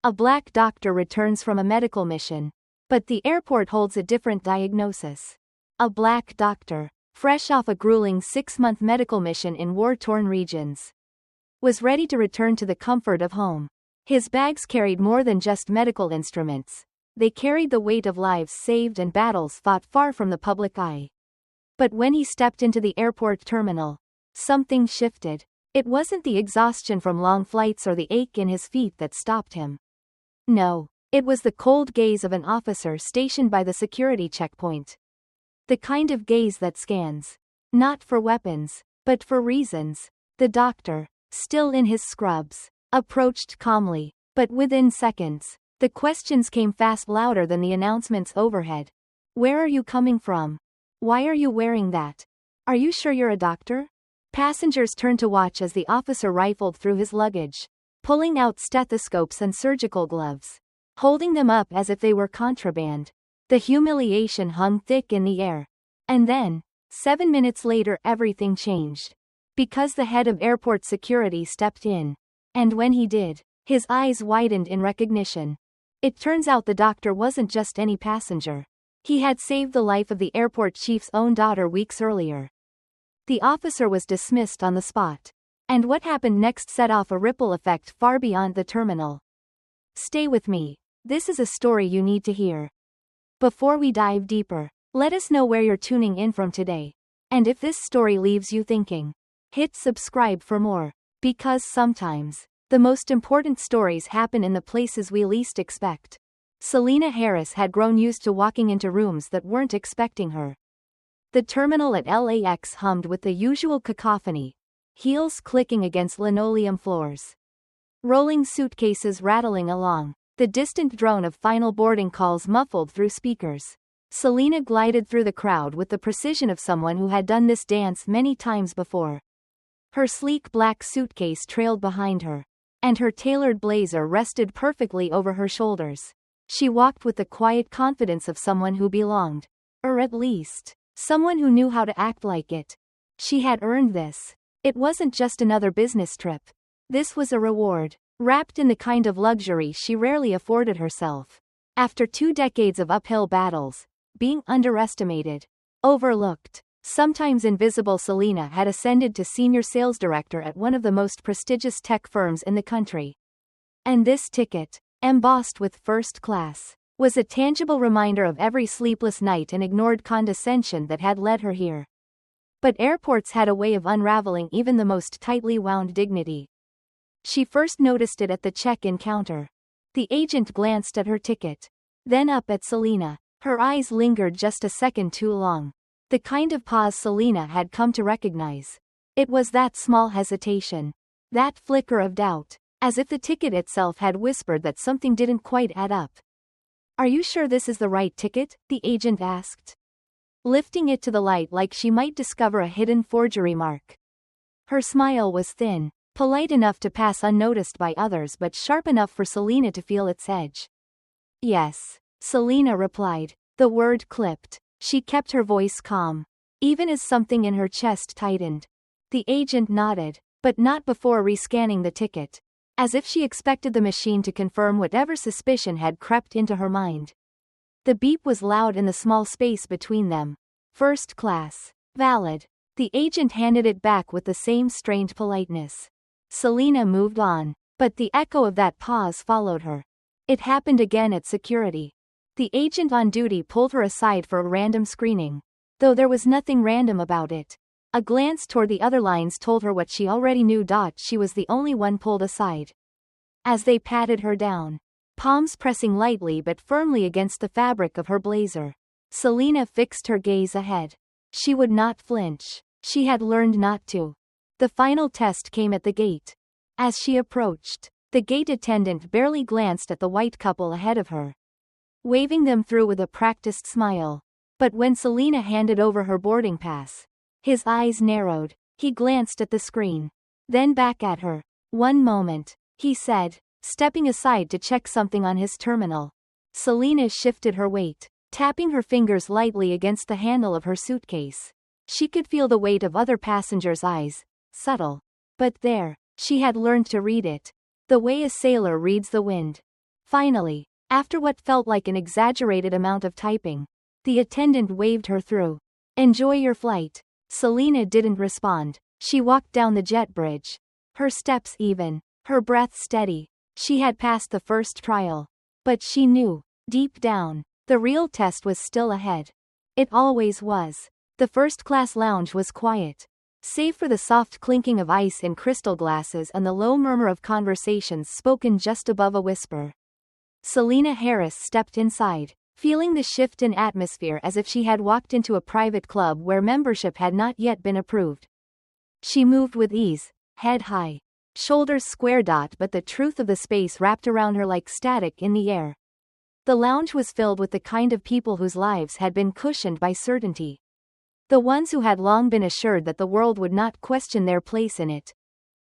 A black doctor returns from a medical mission. But the airport holds a different diagnosis. A black doctor, fresh off a grueling 6-month medical mission in war-torn regions, was ready to return to the comfort of home. His bags carried more than just medical instruments. They carried the weight of lives saved and battles fought far from the public eye. But when he stepped into the airport terminal, something shifted. It wasn't the exhaustion from long flights or the ache in his feet that stopped him. No, it was the cold gaze of an officer stationed by the security checkpoint. The kind of gaze that scans, not for weapons, but for reasons. The doctor, still in his scrubs, approached calmly, but within seconds, the questions came fast, louder than the announcements overhead. Where are you coming from? Why are you wearing that? Are you sure you're a doctor? Passengers turned to watch as the officer rifled through his luggage, pulling out stethoscopes and surgical gloves, holding them up as if they were contraband. The humiliation hung thick in the air. And then, 7 minutes later, everything changed. Because the head of airport security stepped in. And when he did, his eyes widened in recognition. It turns out the doctor wasn't just any passenger. He had saved the life of the airport chief's own daughter weeks earlier. The officer was dismissed on the spot. And what happened next set off a ripple effect far beyond the terminal. Stay with me. This is a story you need to hear. Before we dive deeper, let us know where you're tuning in from today. And if this story leaves you thinking, hit subscribe for more. Because sometimes, the most important stories happen in the places we least expect. Selena Harris had grown used to walking into rooms that weren't expecting her. The terminal at LAX hummed with the usual cacophony, heels clicking against linoleum floors, rolling suitcases rattling along, the distant drone of final boarding calls muffled through speakers. Selena glided through the crowd with the precision of someone who had done this dance many times before. Her sleek black suitcase trailed behind her, and her tailored blazer rested perfectly over her shoulders. She walked with the quiet confidence of someone who belonged, or at least, someone who knew how to act like it. She had earned this. It wasn't just another business trip. This was a reward, wrapped in the kind of luxury she rarely afforded herself. After 2 decades of uphill battles, being underestimated, overlooked, sometimes invisible, Selena had ascended to senior sales director at one of the most prestigious tech firms in the country. And this ticket, embossed with first class, was a tangible reminder of every sleepless night and ignored condescension that had led her here. But airports had a way of unraveling even the most tightly wound dignity. She first noticed it at the check-in counter. The agent glanced at her ticket, then up at Selena. Her eyes lingered just a second too long. The kind of pause Selena had come to recognize. It was that small hesitation, that flicker of doubt, as if the ticket itself had whispered that something didn't quite add up. Are you sure this is the right ticket? The agent asked, lifting it to the light like she might discover a hidden forgery mark. Her smile was thin, polite enough to pass unnoticed by others but sharp enough for Selena to feel its edge. Yes, Selena replied. The word clipped. She kept her voice calm, even as something in her chest tightened. The agent nodded, but not before rescanning the ticket, as if she expected the machine to confirm whatever suspicion had crept into her mind. The beep was loud in the small space between them. First class. Valid. The agent handed it back with the same strained politeness. Selena moved on, but the echo of that pause followed her. It happened again at security. The agent on duty pulled her aside for a random screening, though there was nothing random about it. A glance toward the other lines told her what she already knew. She was the only one pulled aside. As they patted her down, palms pressing lightly but firmly against the fabric of her blazer, Selena fixed her gaze ahead. She would not flinch. She had learned not to. The final test came at the gate. As she approached, the gate attendant barely glanced at the white couple ahead of her, waving them through with a practiced smile. But when Selena handed over her boarding pass, his eyes narrowed. He glanced at the screen, then back at her. One moment, he said, stepping aside to check something on his terminal. Selena shifted her weight, tapping her fingers lightly against the handle of her suitcase. She could feel the weight of other passengers' eyes, subtle, but there, she had learned to read it, the way a sailor reads the wind. Finally, after what felt like an exaggerated amount of typing, the attendant waved her through. Enjoy your flight. Selena didn't respond. She walked down the jet bridge. Her steps even, her breath steady. She had passed the first trial. But she knew, deep down, the real test was still ahead. It always was. The first-class lounge was quiet. Save for the soft clinking of ice in crystal glasses and the low murmur of conversations spoken just above a whisper. Selena Harris stepped inside, feeling the shift in atmosphere as if she had walked into a private club where membership had not yet been approved. She moved with ease, head high, shoulders square. But the truth of the space wrapped around her like static in the air. The lounge was filled with the kind of people whose lives had been cushioned by certainty. The ones who had long been assured that the world would not question their place in it.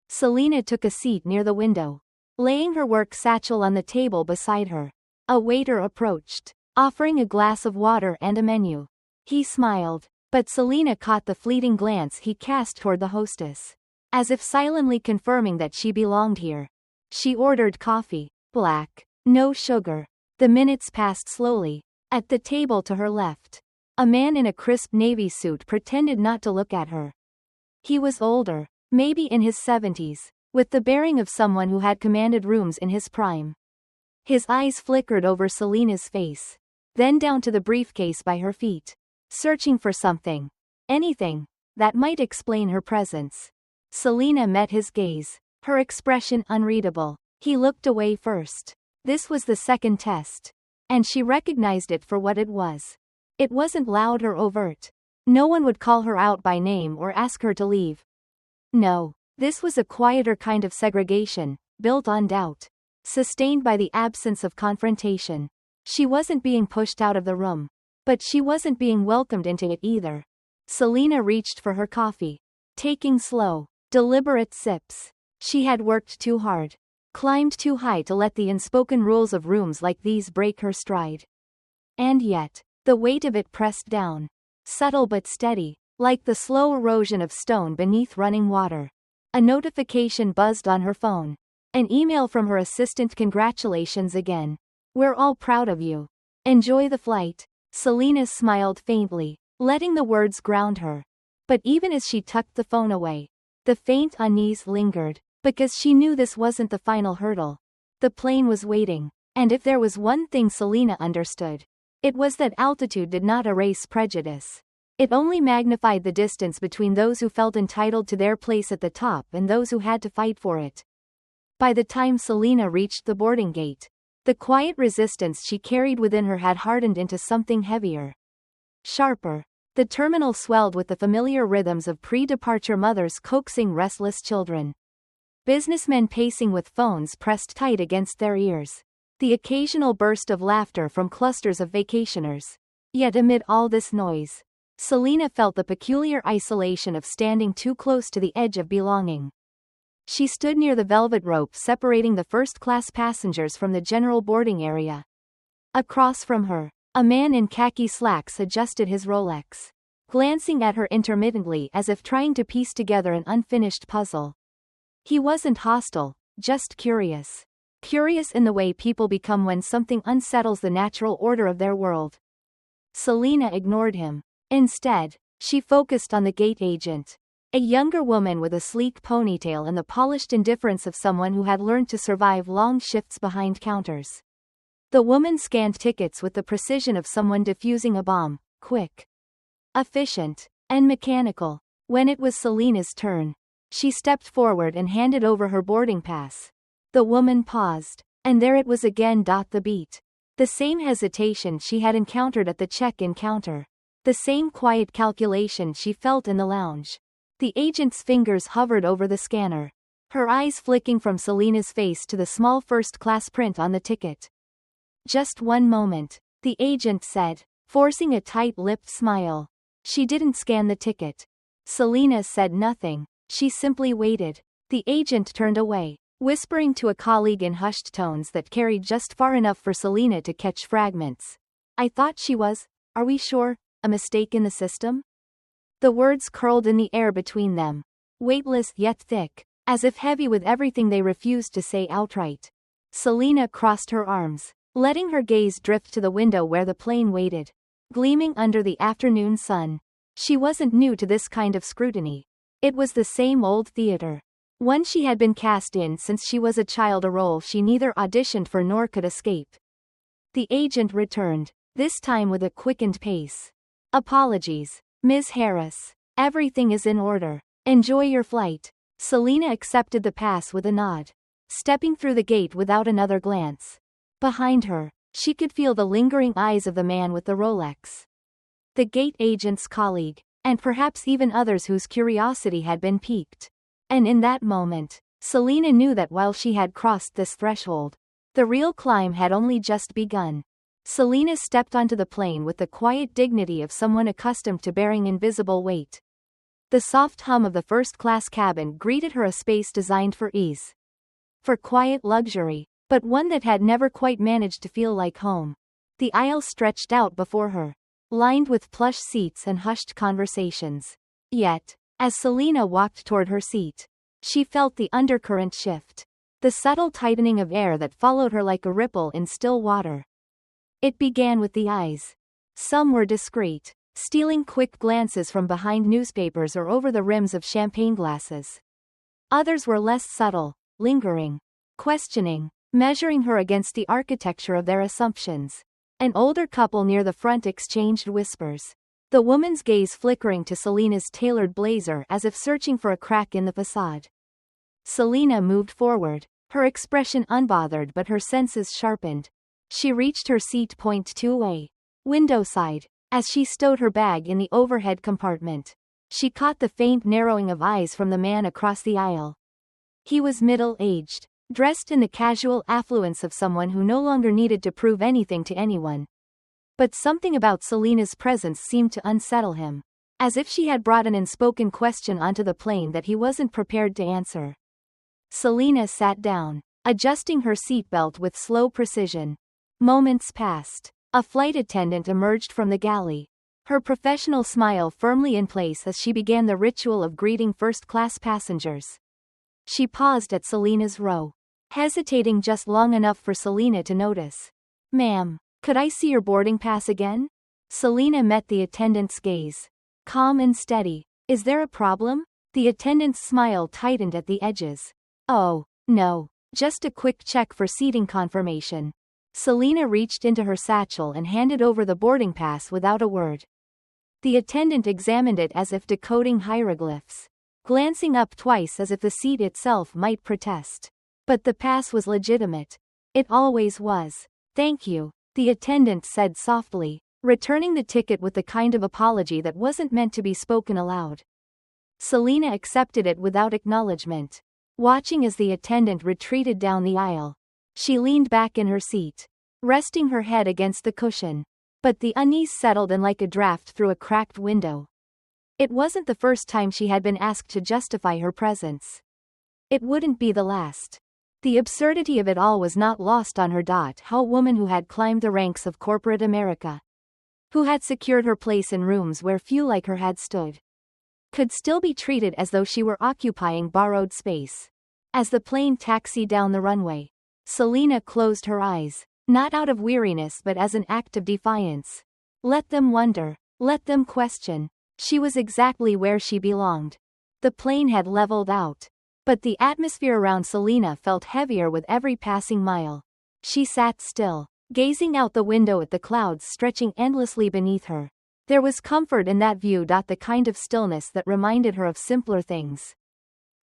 Selena took a seat near the window, laying her work satchel on the table beside her. A waiter approached, offering a glass of water and a menu. He smiled, but Selena caught the fleeting glance he cast toward the hostess, as if silently confirming that she belonged here. She ordered coffee, black, no sugar. The minutes passed slowly. At the table to her left, a man in a crisp navy suit pretended not to look at her. He was older, maybe in his 70s, with the bearing of someone who had commanded rooms in his prime. His eyes flickered over Selena's face, then down to the briefcase by her feet, searching for something, anything, that might explain her presence. Selena met his gaze, her expression unreadable. He looked away first. This was the second test, and she recognized it for what it was. It wasn't loud or overt. No one would call her out by name or ask her to leave. No, this was a quieter kind of segregation, built on doubt, sustained by the absence of confrontation. She wasn't being pushed out of the room, but she wasn't being welcomed into it either. Selena reached for her coffee, taking slow, deliberate sips. She had worked too hard, climbed too high to let the unspoken rules of rooms like these break her stride. And yet, the weight of it pressed down, subtle but steady, like the slow erosion of stone beneath running water. A notification buzzed on her phone. An email from her assistant. Congratulations again. We're all proud of you. Enjoy the flight. Selena smiled faintly, letting the words ground her. But even as she tucked the phone away, the faint unease lingered, because she knew this wasn't the final hurdle. The plane was waiting, and if there was one thing Selena understood, it was that altitude did not erase prejudice. It only magnified the distance between those who felt entitled to their place at the top and those who had to fight for it. By the time Selena reached the boarding gate, the quiet resistance she carried within her had hardened into something heavier, sharper. The terminal swelled with the familiar rhythms of pre-departure mothers coaxing restless children. Businessmen pacing with phones pressed tight against their ears. The occasional burst of laughter from clusters of vacationers. Yet amid all this noise, Selena felt the peculiar isolation of standing too close to the edge of belonging. She stood near the velvet rope separating the first-class passengers from the general boarding area. Across from her, a man in khaki slacks adjusted his Rolex, glancing at her intermittently as if trying to piece together an unfinished puzzle. He wasn't hostile, just curious. Curious in the way people become when something unsettles the natural order of their world. Selena ignored him. Instead, she focused on the gate agent, a younger woman with a sleek ponytail and the polished indifference of someone who had learned to survive long shifts behind counters. The woman scanned tickets with the precision of someone defusing a bomb, quick, efficient, and mechanical. When it was Selena's turn, she stepped forward and handed over her boarding pass. The woman paused, and there it was again. The beat. The same hesitation she had encountered at the check-in counter. The same quiet calculation she felt in the lounge. The agent's fingers hovered over the scanner, her eyes flicking from Selena's face to the small first-class print on the ticket. Just one moment, the agent said, forcing a tight-lipped smile. She didn't scan the ticket. Selena said nothing. She simply waited. The agent turned away, whispering to a colleague in hushed tones that carried just far enough for Selena to catch fragments. I thought she was, are we sure, a mistake in the system? The words curled in the air between them, weightless yet thick, as if heavy with everything they refused to say outright. Selena crossed her arms, letting her gaze drift to the window where the plane waited, gleaming under the afternoon sun. She wasn't new to this kind of scrutiny. It was the same old theater. One she had been cast in since she was a child, a role she neither auditioned for nor could escape. The agent returned, this time with a quickened pace. Apologies, Ms. Harris. Everything is in order. Enjoy your flight. Selena accepted the pass with a nod, stepping through the gate without another glance. Behind her, she could feel the lingering eyes of the man with the Rolex. The gate agent's colleague, and perhaps even others whose curiosity had been piqued. And in that moment, Selena knew that while she had crossed this threshold, the real climb had only just begun. Selena stepped onto the plane with the quiet dignity of someone accustomed to bearing invisible weight. The soft hum of the first-class cabin greeted her, a space designed for ease, for quiet luxury, but one that had never quite managed to feel like home. The aisle stretched out before her, lined with plush seats and hushed conversations. Yet, as Selena walked toward her seat, she felt the undercurrent shift, the subtle tightening of air that followed her like a ripple in still water. It began with the eyes. Some were discreet, stealing quick glances from behind newspapers or over the rims of champagne glasses. Others were less subtle, lingering, questioning, measuring her against the architecture of their assumptions. An older couple near the front exchanged whispers, the woman's gaze flickering to Selena's tailored blazer as if searching for a crack in the facade. Selena moved forward, her expression unbothered but her senses sharpened. She reached her seat point 2A, window side. As she stowed her bag in the overhead compartment, she caught the faint narrowing of eyes from the man across the aisle. He was middle-aged, dressed in the casual affluence of someone who no longer needed to prove anything to anyone. But something about Selena's presence seemed to unsettle him, as if she had brought an unspoken question onto the plane that he wasn't prepared to answer. Selena sat down, adjusting her seatbelt with slow precision. Moments passed. A flight attendant emerged from the galley, her professional smile firmly in place as she began the ritual of greeting first-class passengers. She paused at Selena's row, hesitating just long enough for Selena to notice. "Ma'am, could I see your boarding pass again?" Selena met the attendant's gaze, calm and steady. "Is there a problem?" The attendant's smile tightened at the edges. "Oh, no, just a quick check for seating confirmation." Selena reached into her satchel and handed over the boarding pass without a word. The attendant examined it as if decoding hieroglyphs, glancing up twice as if the seat itself might protest. But the pass was legitimate. It always was. "Thank you," the attendant said softly, returning the ticket with the kind of apology that wasn't meant to be spoken aloud. Selena accepted it without acknowledgement, watching as the attendant retreated down the aisle. She leaned back in her seat, resting her head against the cushion. But the unease settled in like a draft through a cracked window. It wasn't the first time she had been asked to justify her presence. It wouldn't be the last. The absurdity of it all was not lost on her. How a woman who had climbed the ranks of corporate America, who had secured her place in rooms where few like her had stood, could still be treated as though she were occupying borrowed space. As the plane taxied down the runway, Selena closed her eyes, not out of weariness but as an act of defiance. Let them wonder, let them question. She was exactly where she belonged. The plane had leveled out, but the atmosphere around Selena felt heavier with every passing mile. She sat still, gazing out the window at the clouds stretching endlessly beneath her. There was comfort in that view. The kind of stillness that reminded her of simpler things,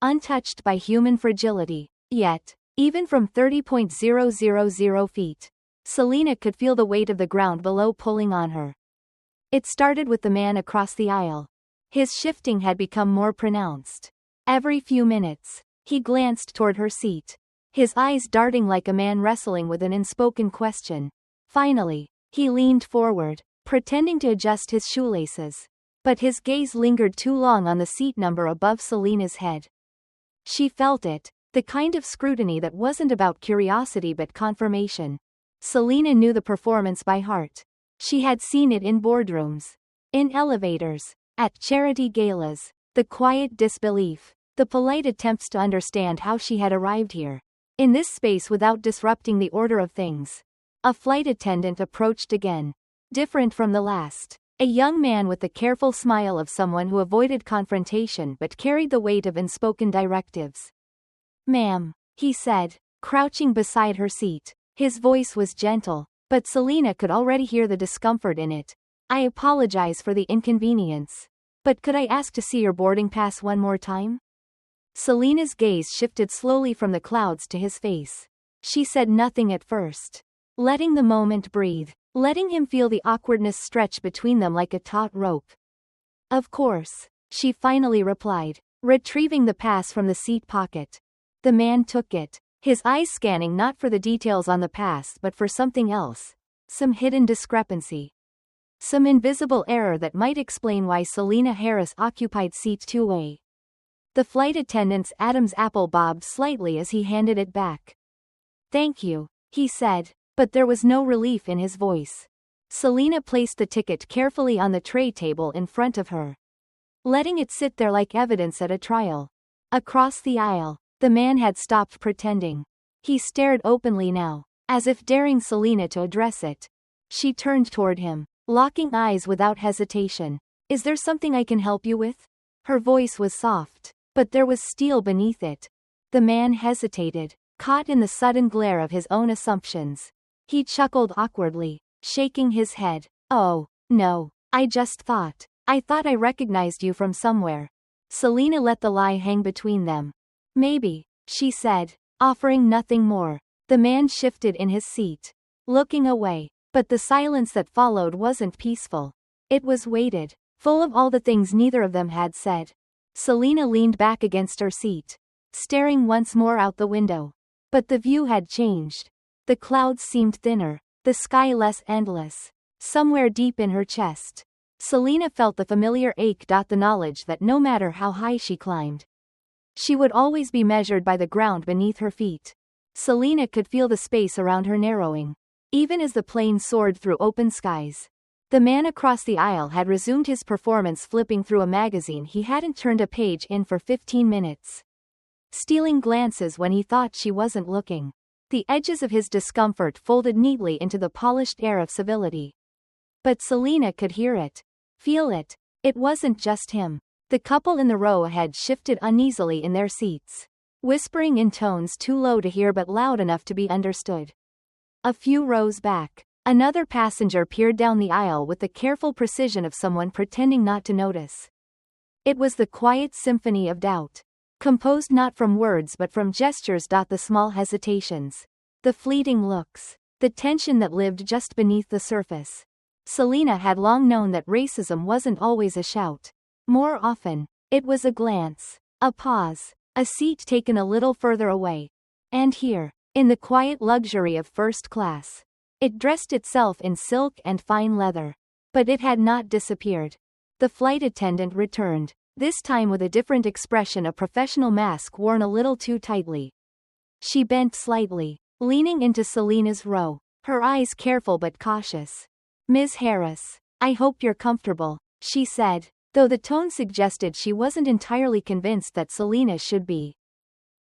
untouched by human fragility. Yet, even from 30,000 feet, Selena could feel the weight of the ground below pulling on her. It started with the man across the aisle. His shifting had become more pronounced. Every few minutes, he glanced toward her seat, his eyes darting like a man wrestling with an unspoken question. Finally, he leaned forward, pretending to adjust his shoelaces. But his gaze lingered too long on the seat number above Selena's head. She felt it. The kind of scrutiny that wasn't about curiosity but confirmation. Selena knew the performance by heart. She had seen it in boardrooms, in elevators, at charity galas. The quiet disbelief, the polite attempts to understand how she had arrived here. in this space without disrupting the order of things. A flight attendant approached again. Different from the last. A young man with the careful smile of someone who avoided confrontation but carried the weight of unspoken directives. "Ma'am," he said, crouching beside her seat. His voice was gentle, but Selina could already hear the discomfort in it. "I apologize for the inconvenience. But could I ask to see your boarding pass one more time?" Selina's gaze shifted slowly from the clouds to his face. She said nothing at first, letting the moment breathe, letting him feel the awkwardness stretch between them like a taut rope. "Of course," she finally replied, retrieving the pass from the seat pocket. The man took it, his eyes scanning not for the details on the pass but for something else, some hidden discrepancy. Some invisible error that might explain why Selina Harris occupied seat 2A. The flight attendant's Adam's apple bobbed slightly as he handed it back. "Thank you," he said, but there was no relief in his voice. Selina placed the ticket carefully on the tray table in front of her, letting it sit there like evidence at a trial. Across the aisle, the man had stopped pretending. He stared openly now, as if daring Selina to address it. She turned toward him, locking eyes without hesitation. "Is there something I can help you with?" Her voice was soft, but there was steel beneath it. The man hesitated, caught in the sudden glare of his own assumptions. He chuckled awkwardly, shaking his head. "Oh, no, I thought I recognized you from somewhere." Selina let the lie hang between them. "Maybe," she said, offering nothing more. The man shifted in his seat, looking away, but the silence that followed wasn't peaceful. It was weighted, full of all the things neither of them had said. Selina leaned back against her seat, staring once more out the window. But the view had changed. The clouds seemed thinner, the sky less endless. Somewhere deep in her chest, Selina felt the familiar ache. The knowledge that no matter how high she climbed, she would always be measured by the ground beneath her feet. Selina could feel the space around her narrowing, even as the plane soared through open skies. The man across the aisle had resumed his performance, flipping through a magazine he hadn't turned a page in for 15 minutes. Stealing glances when he thought she wasn't looking. The edges of his discomfort folded neatly into the polished air of civility. But Selina could hear it, feel it. It wasn't just him. The couple in the row ahead shifted uneasily in their seats, whispering in tones too low to hear but loud enough to be understood. A few rows back, another passenger peered down the aisle with the careful precision of someone pretending not to notice. It was the quiet symphony of doubt, composed not from words but from gestures. The small hesitations, the fleeting looks, the tension that lived just beneath the surface. Selina had long known that racism wasn't always a shout. More often, it was a glance, a pause, a seat taken a little further away. And here, in the quiet luxury of first class, it dressed itself in silk and fine leather. But it had not disappeared. The flight attendant returned, this time with a different expression, a professional mask worn a little too tightly. She bent slightly, leaning into Selina's row, her eyes careful but cautious. "Ms. Harris, I hope you're comfortable," she said, though the tone suggested she wasn't entirely convinced that Selina should be.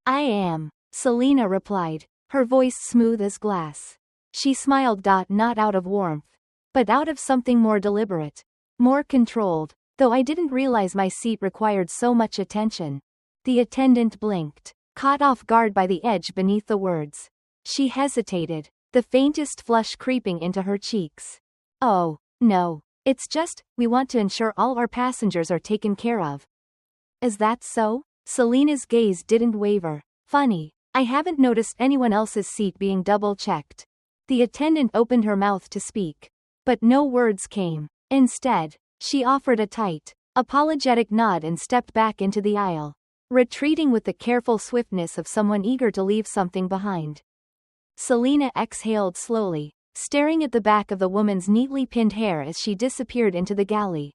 "I am," Selina replied, her voice smooth as glass. She smiled. Not out of warmth, but out of something more deliberate, more controlled, though I didn't realize my seat required so much attention. The attendant blinked, caught off guard by the edge beneath the words. She hesitated, the faintest flush creeping into her cheeks. "Oh, no. It's just, we want to ensure all our passengers are taken care of." "Is that so?" Selina's gaze didn't waver. "Funny, I haven't noticed anyone else's seat being double-checked." The attendant opened her mouth to speak, but no words came. Instead, she offered a tight, apologetic nod and stepped back into the aisle, retreating with the careful swiftness of someone eager to leave something behind. Selina exhaled slowly, staring at the back of the woman's neatly pinned hair as she disappeared into the galley.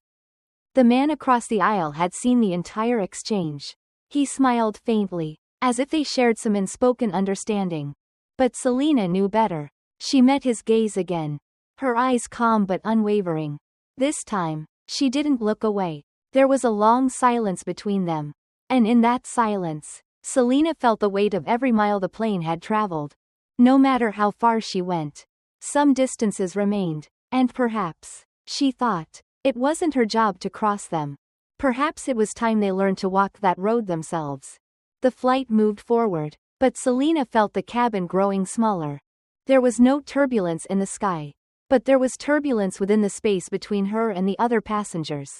The man across the aisle had seen the entire exchange. He smiled faintly, as if they shared some unspoken understanding. But Selina knew better. She met his gaze again, her eyes calm but unwavering. This time, she didn't look away. There was a long silence between them, and in that silence, Selena felt the weight of every mile the plane had traveled. No matter how far she went, some distances remained, and perhaps, she thought, it wasn't her job to cross them. Perhaps it was time they learned to walk that road themselves. The flight moved forward, but Selena felt the cabin growing smaller. There was no turbulence in the sky, but there was turbulence within the space between her and the other passengers.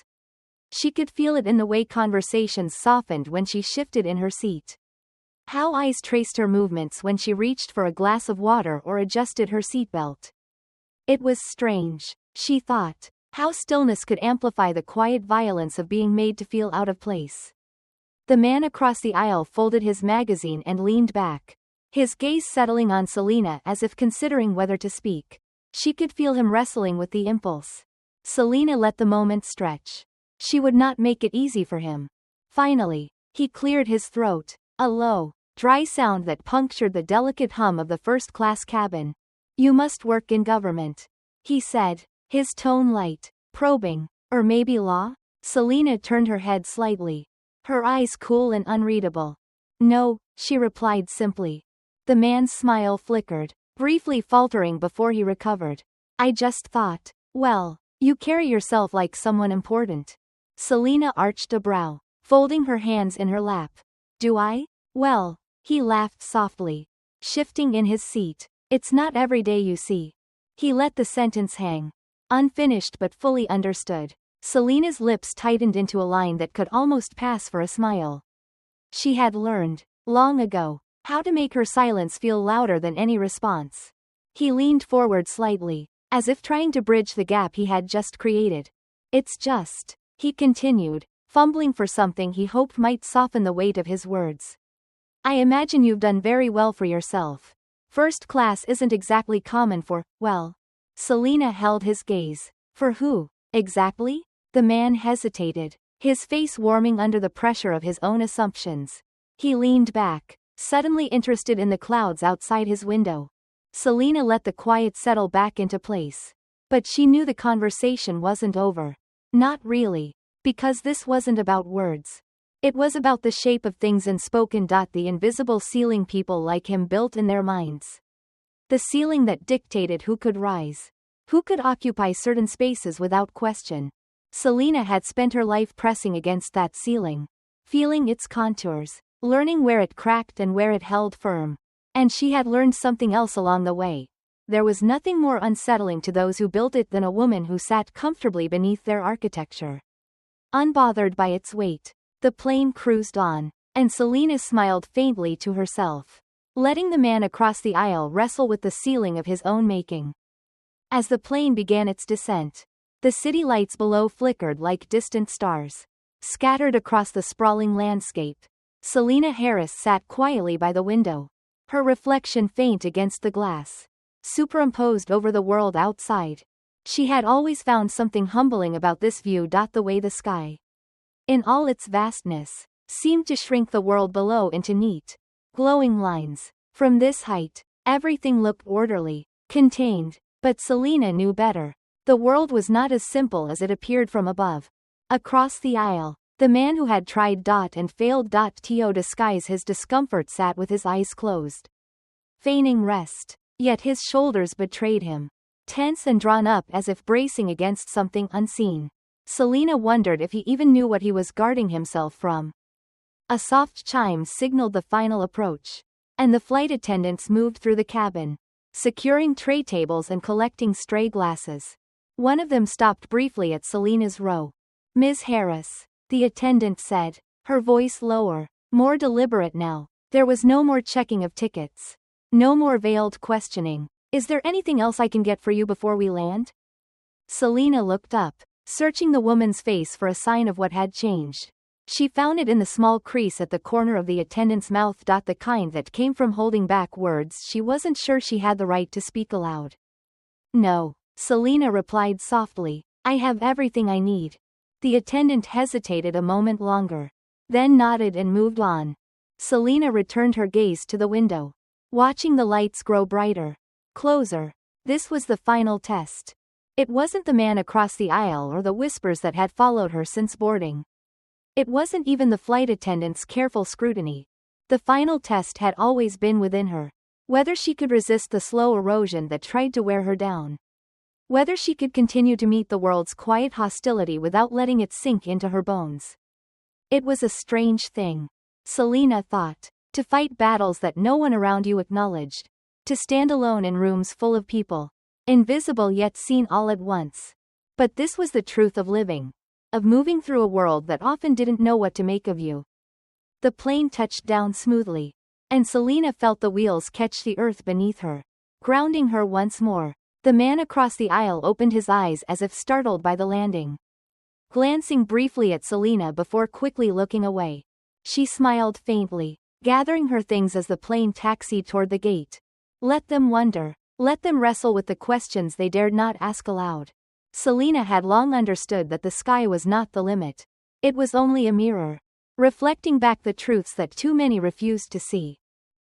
She could feel it in the way conversations softened when she shifted in her seat. How eyes traced her movements when she reached for a glass of water or adjusted her seatbelt. It was strange, she thought, how stillness could amplify the quiet violence of being made to feel out of place. The man across the aisle folded his magazine and leaned back, his gaze settling on Selena as if considering whether to speak. She could feel him wrestling with the impulse. Selena let the moment stretch. She would not make it easy for him. Finally, he cleared his throat, a low, dry sound that punctured the delicate hum of the first-class cabin. "You must work in government," he said, his tone light, probing. "Or maybe law?" Selena turned her head slightly, her eyes cool and unreadable. "No," she replied simply. The man's smile flickered, briefly faltering before he recovered. "I just thought, well, you carry yourself like someone important." Selena arched a brow, folding her hands in her lap. "Do I? Well," he laughed softly, shifting in his seat. "It's not every day you see." He let the sentence hang, unfinished but fully understood. Selena's lips tightened into a line that could almost pass for a smile. She had learned, long ago, how to make her silence feel louder than any response. He leaned forward slightly, as if trying to bridge the gap he had just created. "It's just," he continued, fumbling for something he hoped might soften the weight of his words. "I imagine you've done very well for yourself. First class isn't exactly common for, well." Selena held his gaze. "For who, exactly?" The man hesitated, his face warming under the pressure of his own assumptions. He leaned back, suddenly interested in the clouds outside his window. Selena let the quiet settle back into place. But she knew the conversation wasn't over. Not really. Because this wasn't about words. It was about the shape of things unspoken. The invisible ceiling people like him built in their minds. The ceiling that dictated who could rise, who could occupy certain spaces without question. Selena had spent her life pressing against that ceiling, feeling its contours, learning where it cracked and where it held firm. And she had learned something else along the way. There was nothing more unsettling to those who built it than a woman who sat comfortably beneath their architecture. Unbothered by its weight, the plane cruised on, and Selena smiled faintly to herself, letting the man across the aisle wrestle with the ceiling of his own making. As the plane began its descent, the city lights below flickered like distant stars, scattered across the sprawling landscape. Selena Harris sat quietly by the window, her reflection faint against the glass, superimposed over the world outside. She had always found something humbling about this view. The way the sky, in all its vastness, seemed to shrink the world below into neat, glowing lines. From this height, everything looked orderly, contained, but Selena knew better. The world was not as simple as it appeared from above. Across the aisle, the man who had tried and failed to disguise his discomfort sat with his eyes closed, feigning rest, yet his shoulders betrayed him, tense and drawn up as if bracing against something unseen. Selena wondered if he even knew what he was guarding himself from. A soft chime signaled the final approach, and the flight attendants moved through the cabin, securing tray tables and collecting stray glasses. One of them stopped briefly at Selena's row. "Ms. Harris," the attendant said, her voice lower, more deliberate now. There was no more checking of tickets. No more veiled questioning. "Is there anything else I can get for you before we land?" Selena looked up, searching the woman's face for a sign of what had changed. She found it in the small crease at the corner of the attendant's mouth. The kind that came from holding back words she wasn't sure she had the right to speak aloud. "No," Selena replied softly. "I have everything I need." The attendant hesitated a moment longer, then nodded and moved on. Selena returned her gaze to the window, watching the lights grow brighter, closer. This was the final test. It wasn't the man across the aisle or the whispers that had followed her since boarding. It wasn't even the flight attendant's careful scrutiny. The final test had always been within her. Whether she could resist the slow erosion that tried to wear her down. Whether she could continue to meet the world's quiet hostility without letting it sink into her bones. It was a strange thing, Selena thought, to fight battles that no one around you acknowledged. To stand alone in rooms full of people. Invisible yet seen all at once. But this was the truth of living. Of moving through a world that often didn't know what to make of you. The plane touched down smoothly. And Selena felt the wheels catch the earth beneath her, grounding her once more. The man across the aisle opened his eyes as if startled by the landing. Glancing briefly at Selena before quickly looking away. She smiled faintly, gathering her things as the plane taxied toward the gate. Let them wonder. Let them wrestle with the questions they dared not ask aloud. Selena had long understood that the sky was not the limit. It was only a mirror, reflecting back the truths that too many refused to see.